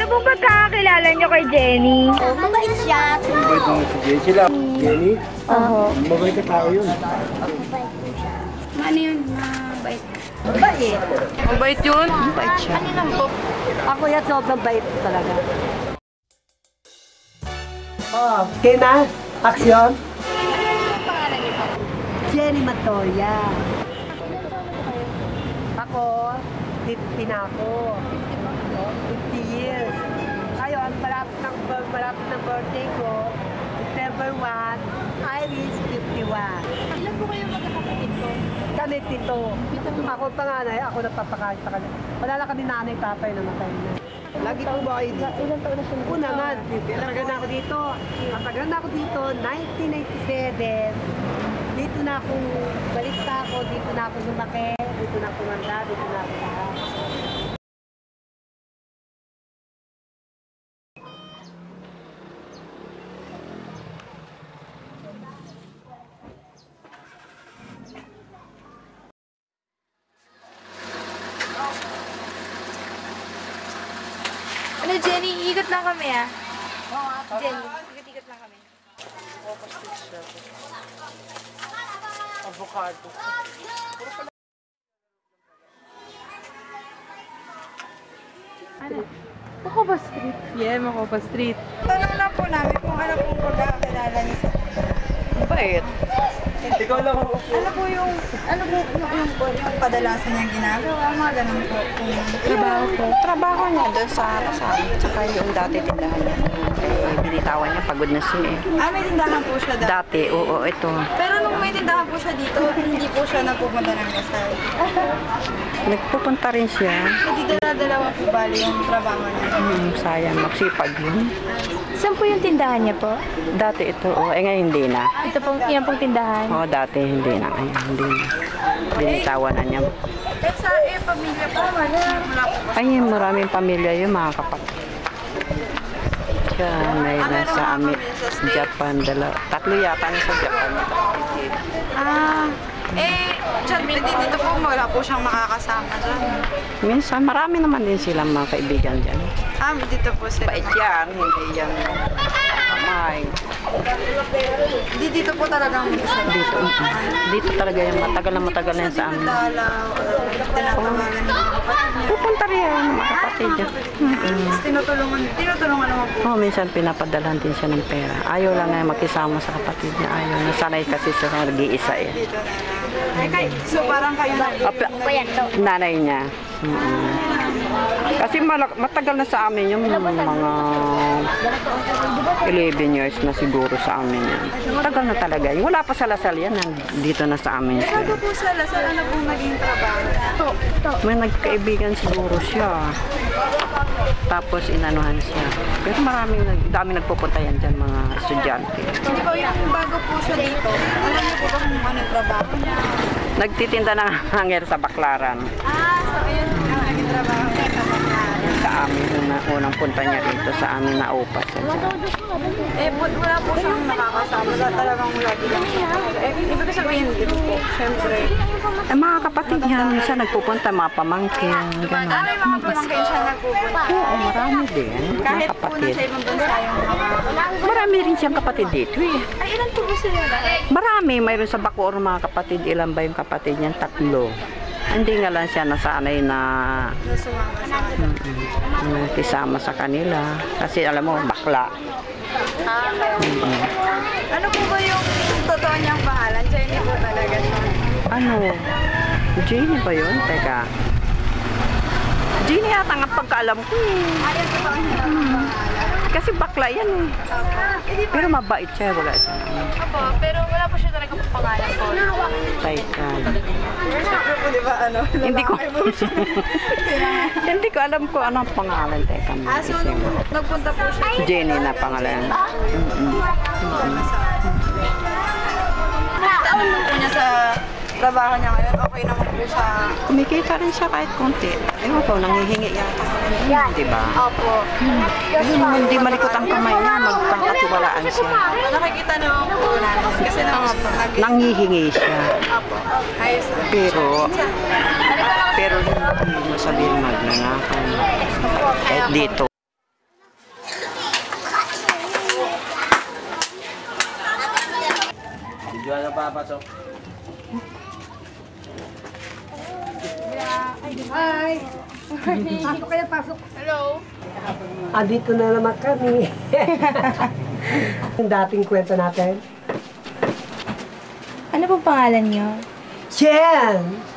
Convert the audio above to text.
pong pagkakakilala niyo kay Jenny? Oh, mabait siya. Mabait naman si Jenny. Sila, Jenny? Oo. Mabait na tao yun. Ano yun? Mabait. Mabait. Mabait yun? Mabait siya. Ano lang po? Ako yan, sobrang bait talaga. Ah, Kena, aksyon. Ano pangalan niyo po? Jenny Matoya. Ako, 50 na ako. 50 years. Ngayon, malapit ng birthday ko, December 1, Iris 51. Ilan po kayo magkakapatid ko? Kami 7. Ako panganay, ako nagpapakain sa kanila. Wala lang kami nanay, tatay na matay na. Lagi po ba kayo dito? Ilan taon na siya? Una nga, matagal na ako dito. Matagal na ako dito, 1997. Dito na akong balik na ako, dito na ako lumaki, dito na ako manda, dito na ako lahat. Ano, Jenny? Ikot lang kami, ah. Jenny, ikot-ikot lang kami. Avocado. Ano? Makopa Street. Yeah, Macopa Street. Tanong lang po namin kung ano pong pagkakakilala niyo sa Mabait. Ikaw lang ako. ano po yung kadalasan niyang ginagawa, mga ganun po. Trabaho po. Trabaho niya doon sa kasama. Tsaka yung dati tindahan niya. Eh, binitawan niya. Pagod na siya eh. May tindahan po siya dati. Dati, oo, ito. Pero nung may tindahan po siya dito, hindi po siya nagpupunta ng kasal. Nagpupunta rin siya. Hindi dala-dalawa po bali yung trabaho niya. Sayang, magsipag yun. Saan po yung tindahan niya po? Dati ito, oh, eh ngayon hindi na. Ito pong, yan pong tindahan. Oo, dati hindi na. Ngayon hindi na. Binitawan na niya. Sa pamilya po, wala po. Ay, maraming pamilya yung mga kapatid. Siya, may nasa amin, Japan. Tatlo yata na sa Japan. Dito po wala po siyang makakasama dyan. Minsan, marami naman din silang mga kaibigan dyan. Dito po sila. Bait yan, hindi yan. Amay. Dito po talagang isa. Dito, dito talaga yung matagal na yan sa amin. Dalaw, tinatawagan ng mga kapatid niya. Pupunta rin yan, mga kapatid niya. Tinutulungan naman po. Minsan pinapadalhan din siya ng pera. Ayaw lang nga makisama sa kapatid niya. Ayaw. Nasanay kasi siya sa nag-iisa eh. Dito na lang. So parang kayo na. Nanay niya. Kasi matagal na sa amin yung mga 11 years na siguro sa amin yan. Matagal na talaga. Wala pa sa Lasal yan. Dito na sa amin siya. Bago po sa Lasal, ano pong naging trabaho? May nagkaibigan siguro siya. Tapos inanuhan siya. Pero dami nagpupunta yan dyan mga estudyante. Hindi po, yung bago po siya dito, alam niyo po ba kung ano yung trabaho niya? Nagtitinda ng hanger sa Baklaran. So ayun po yung naging trabaho niya sa Baklaran. Sa amin, unang punta niya rito sa amin na upas. Wala po siyang nakakasama. Talagang lagi lang siya. Ibig sabihin, hindi po. Siyempre. Mga kapatid niya, minsan nagpupunta, mga pamangkin, gano'n. May mga pamangkin siya nagpupunta. Oo, marami din. Mga Kahit po kapatid. nasa ibang bansa yung mga... Marami rin siyang kapatid dito eh. Ay, ilan po ba sila? Marami, mayroon sa Bacoor mga kapatid. Ilan ba yung kapatid niyan? 3. Hindi nga lang siya nasanay na kisama sa kanila. Kasi alam mo, bakla. Ano po ba yung totoo niyang pangalan? Jenny po talaga siya. Ano? Jenny ba yun? Teka. Jenny yata nga pagkaalam ko eh. Ayun po ba ang pangalan? Kasi bakla yan eh. Pero mabait siya, wala siya. Opo, pero wala po siya talaga pong pangalan po. Teka. Siyempre po, di ba, ano? Hindi ko. lalaki po siya. Hindi ko alam ko anong pangalan. Teka, So, nagpunta po siya. Jenny na pangalan. Taon mo po niya sa trabaho niya ngayon, okay naman po siya. Kumikita rin siya kahit konti. Ewan ko, nangihingi yata. Di ba? Opo. Hindi malikot ang kamay niya, magpangkatiwalaan siya. Nakikita naman po namin. Kasi naman po Nangihingi siya. Opo. Ayos na. Pero hindi mo sabihin magnanakaw. Kahit dito. Pasok. Hi! Pasok kayo, pasok. Hello? Andito na naman kami. Yung dating kwento natin. Ano po pangalan niyo? Chen!